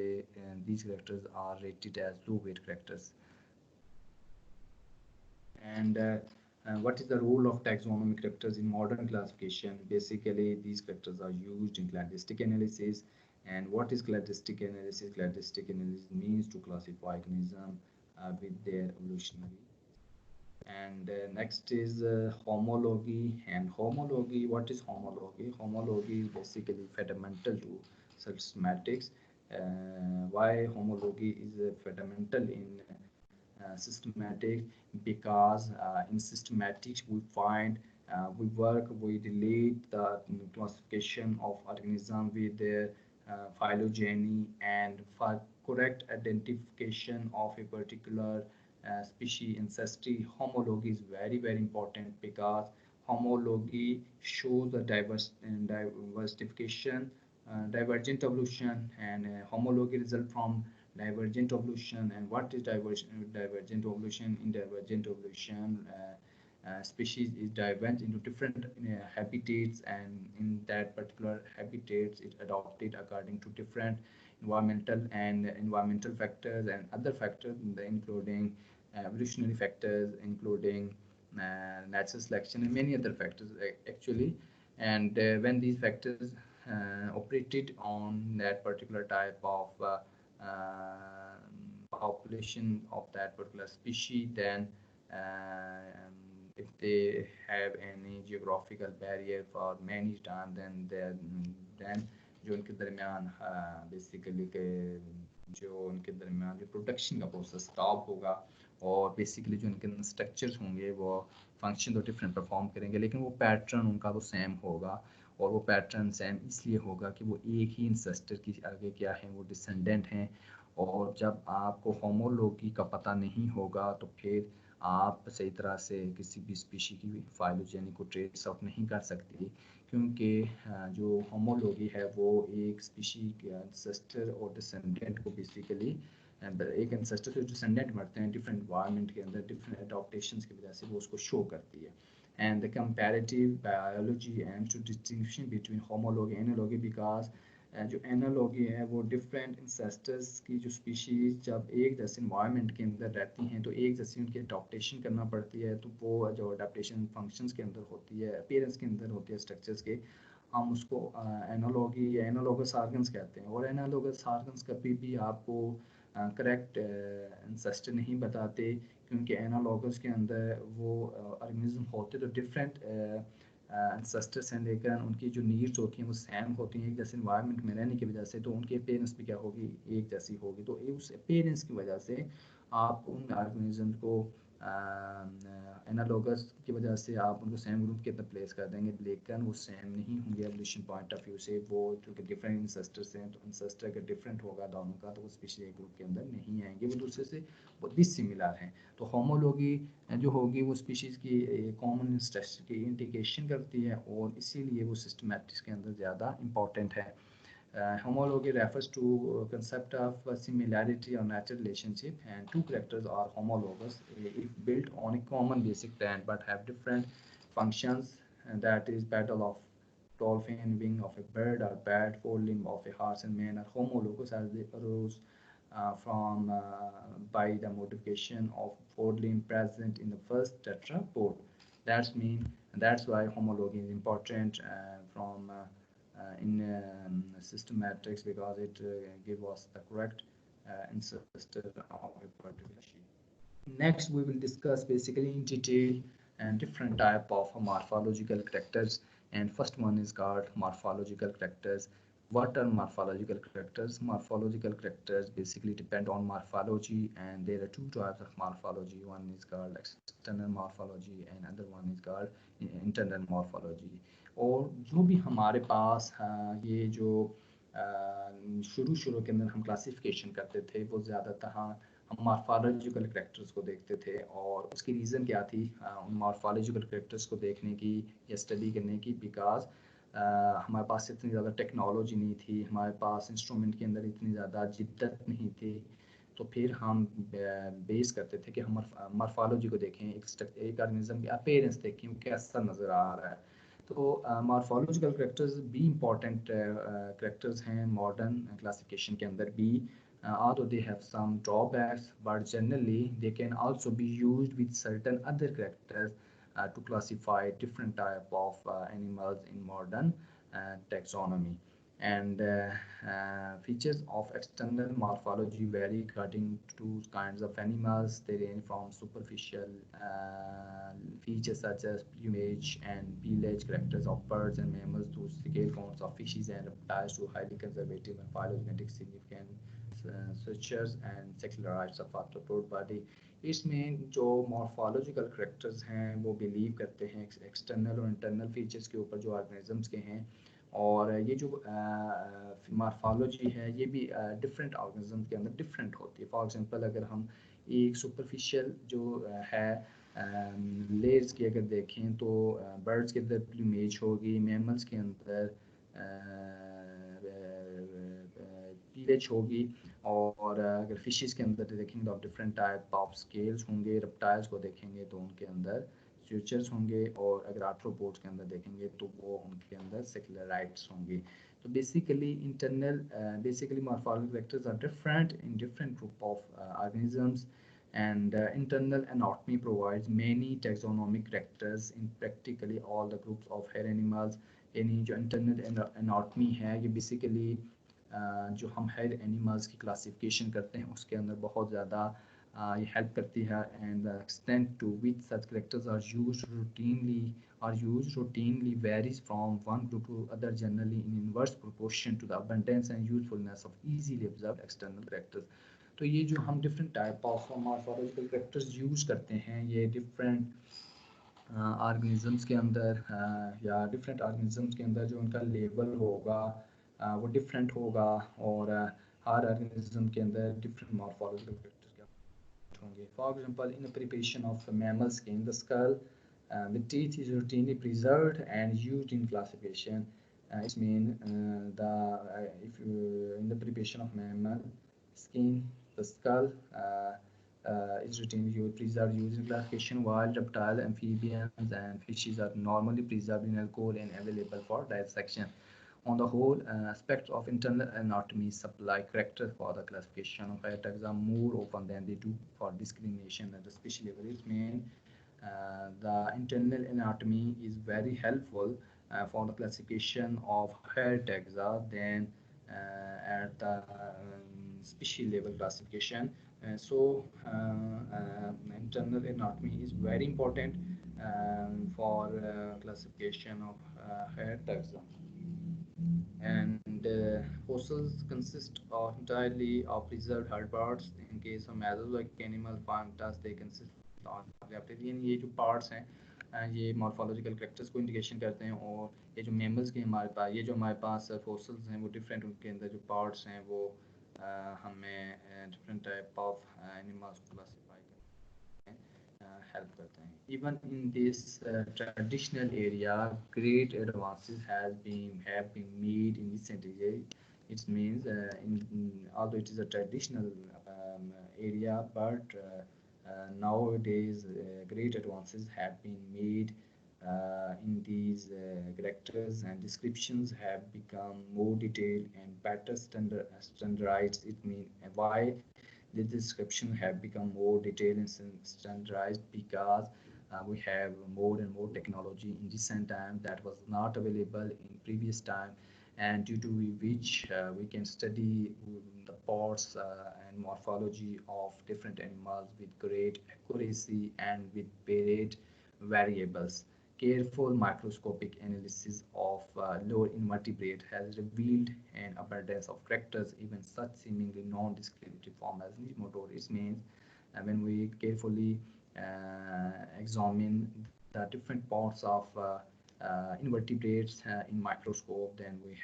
these characters are rated as low weight characters. And what is the role of taxonomic characters in modern classification? Basically, these characters are used in cladistic analysis. And what is cladistic analysis? Cladistic analysis means to classify organisms with their evolutionary. And next is homology. And homology, what is homology? Homology is basically fundamental to systematics. Why homology is fundamental in systematic? Because in systematics we find we relate the classification of organism with their phylogeny, and for correct identification of a particular species ancestry, homology is very important, because homology shows the diversification, divergent evolution, and homology result from divergent evolution. And what is divergent evolution? In divergent evolution, species is divergent into different habitats, and in that particular habitats it adopted according to different environmental factors and other factors, including evolutionary factors, including natural selection and many other factors actually. And when these factors operated on that particular type of population of that particular species, then if they have any geographical barrier for many time, then जो इनके दरमियान basically के जो उनके दरमियान जो production का process stop होगा, और बेसिकली जो उनके स्ट्रक्चर्स होंगे वो फंक्शन तो डिफरेंट परफॉर्म करेंगे, लेकिन वो पैटर्न उनका तो सेम होगा। और वो पैटर्न सेम इसलिए होगा कि वो एक ही इंसेस्टर की आगे क्या है, वो डिसेंडेंट हैं। और जब आपको होमोलॉजी का पता नहीं होगा तो फिर आप सही तरह से किसी भी स्पीशी की फाइलोजेनी को ट्रेस आउट नहीं कर सकते, क्योंकि जो होमोलॉजी है वो एक स्पीशी के एंसेस्टर और डिसेंडेंट को बेसिकली एक एंसेस्टर से डिसेंडेंट बढ़ते हैं डिफरेंट इन्वायरमेंट के अंदर, डिफरेंट अडॉप्टेशंस की वजह से वो उसको शो करती है। And the comparative biology aims to distinction between homology and analogy, because जो एनालॉगी है वो डिफरेंट इंसेस्टर्स की जो स्पीशीज जब एक जैसे इन्वायरमेंट के अंदर रहती हैं तो एक जैसी उनकी अडॉप्टेशन करना पड़ती है, तो वो जो अडॉप्टेशन फंक्शंस के अंदर होती है, अपीयरेंस के अंदर होती है स्ट्रक्चर्स के, हम उसको एनालॉगी या एनालॉगस ऑर्गन्स कहते हैं। और एनालॉगस ऑर्गन्स कभी भी आपको करेक्ट इंसेस्टर नहीं बताते, क्योंकि एनालॉगस के अंदर वो ऑर्गेनिज्म होते तो डिफरेंट एंसेस्टर्स हैं, लेकिन उनकी जो नीड्स होती हैं वो सेम होती हैं एक जैसे इन्वायरमेंट में रहने की वजह से, तो उनके अपेयरेंस भी क्या होगी, एक जैसी होगी। तो उस अपेयरेंस की वजह से आप उन ऑर्गेनिज्म को एनालॉगस की वजह से आप उनको सेम ग्रुप के अंदर प्लेस कर देंगे, लेकिन वो सेम नहीं होंगे एवोल्यूशन पॉइंट ऑफ व्यू से। वो क्योंकि डिफरेंट इंसेस्टर्स हैं, तो इंसेस्टर अगर डिफरेंट होगा दोनों का तो वो स्पेशली एक ग्रुप के अंदर नहीं आएंगे, वो दूसरे से बहुत भी सिमिलर हैं। तो होमोलॉगी जो होगी वो स्पीशीज़ की कॉमन इंटरेस्ट की इंडिकेशन करती है, और इसीलिए वो सिस्टमैटिक्स के अंदर ज़्यादा इंपॉर्टेंट है। Homology refers to concept of similarity or natural relationship, and two characters are homologous if built on a common basic plan but have different functions. And that is petal of dolphin, wing of a bird, or bat, forelimb of a horse and man are homologous as they arose from by the modification of forelimb present in the first tetrapod. That's why homology is important from in system matrix, because it gives us the correct ancestor of a particular sheet. Next, we will discuss basically in detail and different type of morphological characters. And first one is called morphological characters. What are morphological characters? Morphological characters basically depend on morphology, and there are two types of morphology. One is called external morphology and other one is called internal morphology. और जो भी हमारे पास ये जो शुरू शुरू के अंदर हम क्लासिफिकेशन करते थे वो ज़्यादातर हम मॉर्फोलॉजिकल करेक्टर्स को देखते थे, और उसकी रीज़न क्या थी उन मॉर्फोलॉजिकल करेक्टर्स को देखने की या स्टडी करने की, बिकॉज हमारे पास इतनी ज़्यादा टेक्नोलॉजी नहीं थी, हमारे पास इंस्ट्रूमेंट के अंदर इतनी ज़्यादा जिद्दत नहीं थी, तो फिर हम बेस करते थे कि हम मॉर्फोलॉजी को देखें, एक ऑर्गेनिज्म की अपीयरेंस देखें कैसा नज़र आ रहा है। तो मॉर्फोलॉजिकल करेक्टर्स भी इम्पॉर्टेंट करेक्टर्स हैं मॉडर्न क्लासिफिकेशन के अंदर भी, although they have some drawbacks, but generally they can also be used with certain other characters to classify different type of animals in modern taxonomy. And features of external morphology vary according to kinds of animals. They range from superficial features such as plumage and pelage characters of birds and mammals to scale counts of fishes and reptiles to highly conservative and phylogenetic significant structures and secular rights of arthropod body. इसमें जो morphological characters हैं वो believe करते हैं external और internal features के ऊपर जो ऑर्गेनिजम्स के हैं, और ये जो मॉर्फोलॉजी है ये भी डिफरेंट ऑर्गेनिज्म के अंदर डिफरेंट होती है। फॉर एग्जांपल अगर हम एक सुपरफिशियल जो है लेयर्स की अगर देखें तो बर्ड्स के अंदर प्लूमेज होगी, मैमल्स के अंदर पीलेज होगी, और अगर फिशेस के अंदर देखेंगे तो आप डिफरेंट टाइप ऑफ स्केल्स होंगे, रेप्टाइल्स को देखेंगे तो उनके अंदर फ्यूचर्स होंगे, और अगर आर्थ्रोपोड्स के अंदर देखेंगे तो वो उनके अंदर सेक्युलराइट्स होंगे। तो basically basically morphological characters are different in different group of organisms, and internal anatomy provides many taxonomic characters in practically all the groups of hair animals. यानी जो internal anatomy है ये basically जो हम हेयर एनिमल्स की classification करते हैं उसके अंदर बहुत ज़्यादा ये हेल्प करती है and the extent to which such characters are used routinely varies from one group to other, generally in inverse proportion to the abundance and usefulness of easily observed external characters. तो ये जो हम different type of morphological characters use करते हैं ये different organisms के अंदर या डिफरेंट ऑर्गेनिजम्स के अंदर जो उनका लेवल होगा वो डिफरेंट होगा और हर ऑर्गेनिज्म के अंदर डिफरेंट मॉर्फोलॉजिकल फैक्टर्स होंगे. For example in the preparation of mammal skin the skull the teeth is routinely preserved and used in classification. It means if you in the preparation of mammal skin, the skull is routinely preserved used in classification, while reptile, amphibians, and fishes are normally preserved in alcohol and available for dissection. On the whole, aspects of internal anatomy supply characters for the classification of taxa more often than they do for discrimination at the species level. It means the internal anatomy is very helpful for the classification of higher taxa than at the species level classification. Internal anatomy is very important for classification of higher taxa. And fossils consist of entirely of preserved hard parts. In case of Mesozoic animal fantas, they consist of reptilian. ये जो parts हैं ये morphological characters को indication करते हैं और ये जो mammals के हमारे पास ये जो हमारे पास fossils हैं वो different उनके अंदर जो parts हैं वो हमें different type of animals को classify करते हैं help करते हैं. Even in this traditional area, great advances have been made in recent years. It means although it is a traditional area, but nowadays great advances have been made in these characters, and descriptions have become more detailed and better standardized. It means why the description have become more detailed and standardized because we have more and more technology in recent time that was not available in previous time, and due to which we can study the parts and morphology of different animals with great accuracy and with varied variables. Careful microscopic analysis of lower invertebrate has revealed an abundance of characters, even such seemingly non-descriptive form as motor. It means when we carefully examine the different parts of invertebrates in microscope, then we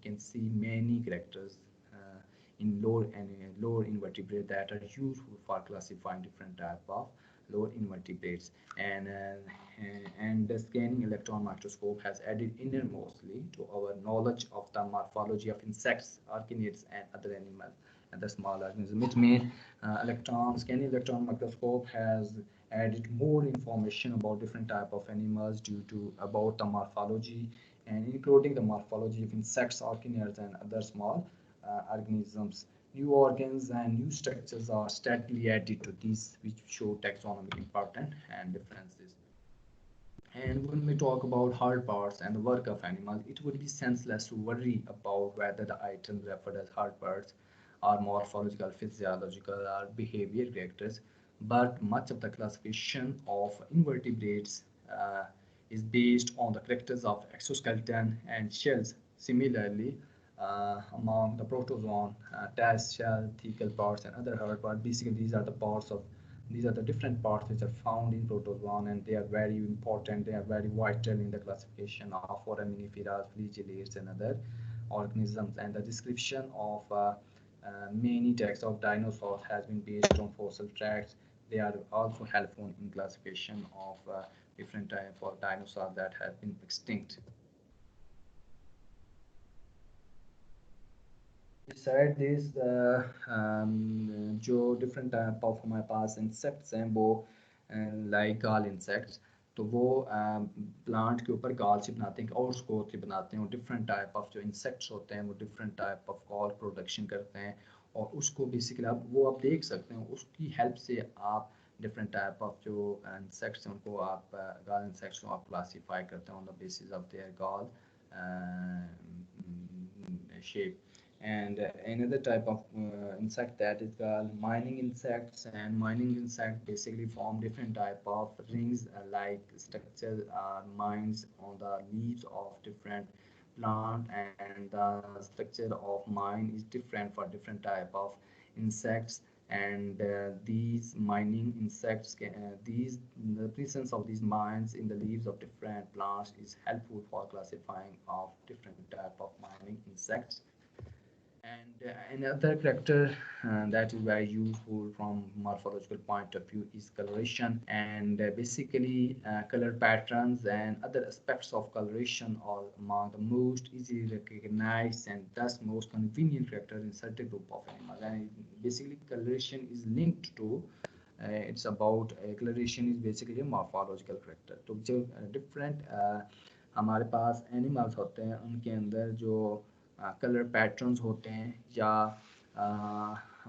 can see many characters in lower invertebrate that are useful for classifying different type of lower invertebrates. And the scanning electron microscope has added enormously to our knowledge of the morphology of insects, arachnids, and other animals and the small organisms. It means scanning electron microscope has added more information about different type of animals due to about the morphology and including the morphology of insects, arachnids, and other small organisms. New organs and new structures are steadily added to these, which show taxonomic importance and differences. And when we talk about hard parts and the work of animals, it would be senseless to worry about whether the items referred as hard parts are morphological, physiological, or behavior characters. But much of the classification of invertebrates is based on the characters of exoskeleton and shells. Similarly, among the protozoan, tails, shell, thecal parts, and other hard parts, basically these are the different parts which are found in protozoan, and they are very important. They are very vital in the classification of foraminiferas, flagellates, and other organisms. And the description of many types of dinosaurs has been based on fossil tracks. They are also helpful in classification of different types of dinosaurs that have been extinct. Beside this जो different type of हमारे पास insects हैं वो like gall insects, तो वो plant के ऊपर गाल से बनाते हैं और उसको बनाते हैं और डिफरेंट टाइप ऑफ जो इंसेक्ट्स होते हैं वो different type of gall production करते हैं और उसको बेसिकली आप देख सकते हैं उसकी हेल्प से आप डिफरेंट टाइप ऑफ जो इंसेक्ट्स हैं उनको आप गाल इंसेक्ट्स को आप क्लासीफाई करते हैं on the basis of their gall shape. And another type of insect that is called mining insects. And mining insects basically form different type of rings like structure mines on the leaves of different plant, and the structure of mine is different for different type of insects. And these mining insects the presence of these mines in the leaves of different plants is helpful for classifying of different type of mining insects. And another character that is very useful from morphological point of view is coloration. And basically color patterns and other aspects of coloration are among the most easily recognized and thus most convenient character in certain group of animals. And basically coloration is linked to it's about coloration is basically a morphological character. तो जो different हमारे पास animals होते हैं उनके अंदर जो colour patterns होते हैं या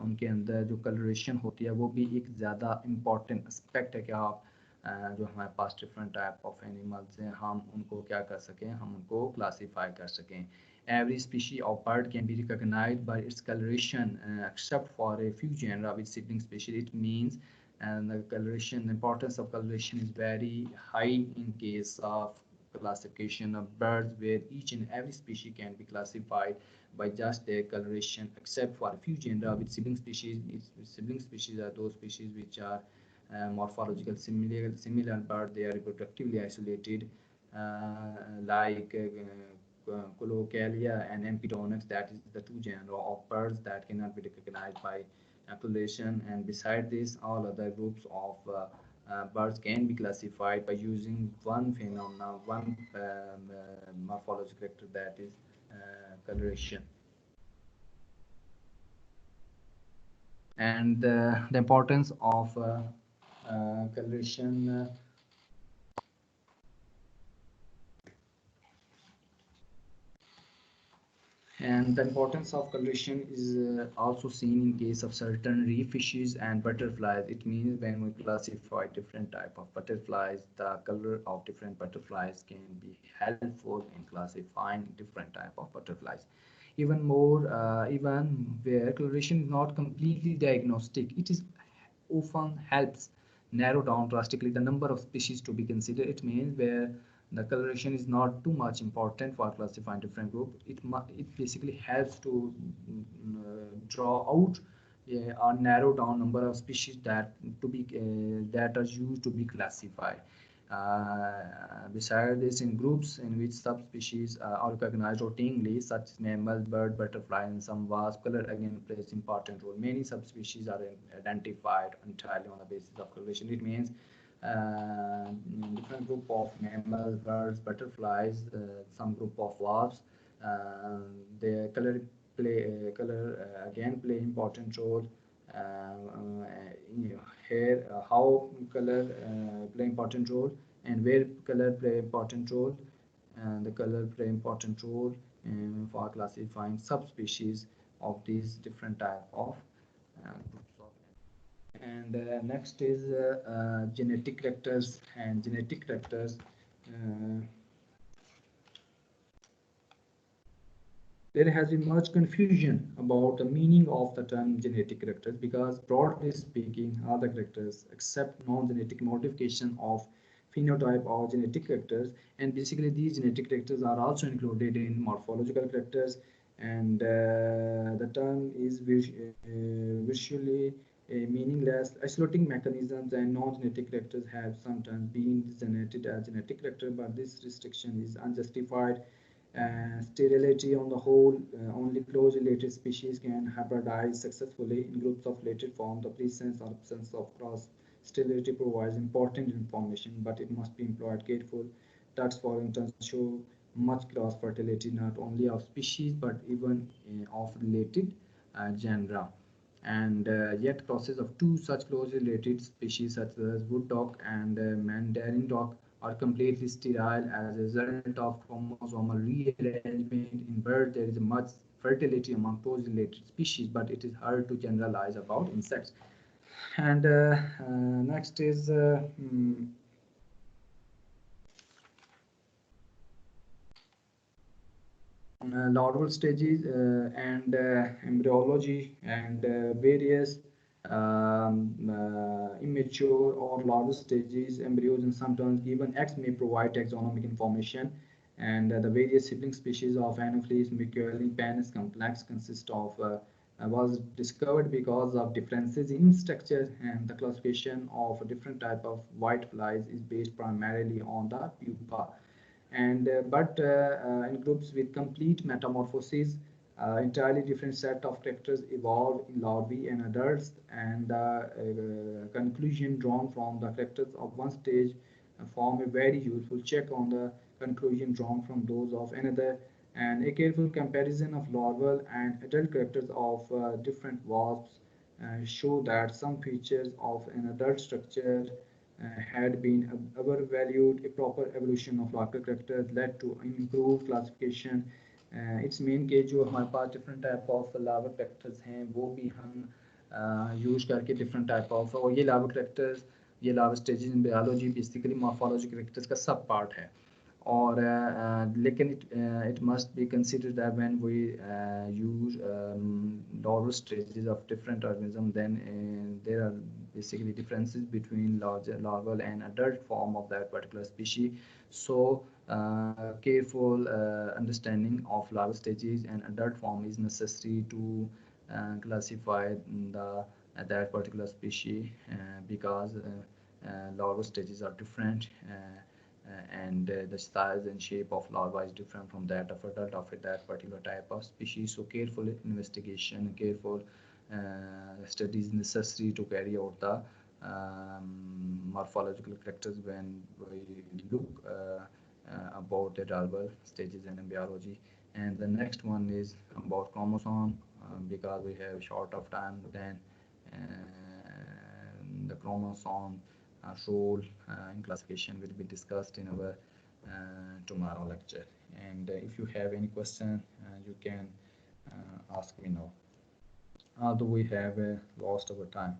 उनके अंदर जो कलरेशन होती है वो भी एक ज़्यादा इम्पॉर्टेंट एस्पेक्ट है कि आप जो हमारे पास डिफरेंट टाइप ऑफ एनिमल्स हैं हम उनको क्या कर सकें, हम उनको क्लासीफाई कर सकें. Every species of bird can be recognized by its coloration, except for a few genera with sibling species. It means and the coloration, the importance of coloration is very high in case of classification of birds, where each and every species can be classified by just their coloration, except for a few genera with sibling species. Sibling species are those species which are morphological similar but they are reproductively isolated, like Collocalia and Empedonyx. That is the two genera of birds that cannot be recognized by coloration. And beside this, all other groups of birds can be classified by using one phenomena, one morphological character, that is coloration. And the importance of coloration and the importance of coloration is also seen in case of certain reef fishes and butterflies. It means when we classify different type of butterflies, the color of different butterflies can be helpful in classifying different type of butterflies. Even more, even where coloration is not completely diagnostic, it is often helps narrow down drastically the number of species to be considered. It means where the coloration is not too much important for classifying different group. It basically helps to draw out or narrow down number of species that that are used to be classified. Besides this, in groups in which subspecies are recognized routinely, such as mammals, bird, butterfly, and some wasp, color again plays important role. Many subspecies are identified entirely on the basis of coloration. It means different group of mammals, birds, butterflies, some group of wasps, their color again play important role. Here how color play important role and where color play important role, and the color play important role for classifying subspecies of these different type of groups of. And next is genetic characters. And genetic characters there has been much confusion about the meaning of the term genetic characters, because broadly speaking all the characters except non-genetic modification of phenotype or genetic characters. And basically these genetic characters are also included in morphological characters. And the term is visually meaningless. Isolating mechanisms and non-genetic characters have sometimes been designated as genetic character, but this restriction is unjustified. Sterility on the whole, only close related species can hybridize successfully. In groups of related form, the presence or absence of cross sterility provides important information, but it must be employed careful. Ducks, for instance, show much cross fertility not only of species but even of related genera. And yet crosses of two such closely related species such as wood duck and mandarin duck are completely sterile as a result of chromosomal rearrangement. In birds, there is much fertility among closely related species, but it is hard to generalize about insects. And next is larval stages and embryology and various immature or larval stages, embryos, and sometimes even eggs may provide taxonomic information. And the various sibling species of Anopheles mucuali penis complex consist of was discovered because of differences in structure, and the classification of different type of white flies is based primarily on the pupa. And in groups with complete metamorphosis, entirely different set of characters evolve in larvae and adults, and the conclusion drawn from the characters of one stage form a very useful check on the conclusion drawn from those of another. And a careful comparison of larval and adult characters of different wasps show that some features of an adult structure had been overvalued. A proper evolution of larval characters led to improved classification. Its main के जो हमारे पास different type of larva characters हैं वो भी हम use करके different type of, और ये लावा करेक्टर्स, ये larva stages in biology basically morphology characters का सब पार्ट है. और लेकिन it must be considered that when we use larval stages of different organisms, then there are basically differences between larval and adult form of that particular species. So careful understanding of larval stages and adult form is necessary to classify that particular species, because larval stages are different. And the size and shape of larva is different from that of adult of that particular type of species. So careful investigation, careful studies necessary to carry out the morphological characters when we look about the larval stages in biology. And the next one is about chromosome, because we have short of time, then the chromosome role in classification will be discussed in our tomorrow lecture. And if you have any question, you can ask me now, although we have lost our time.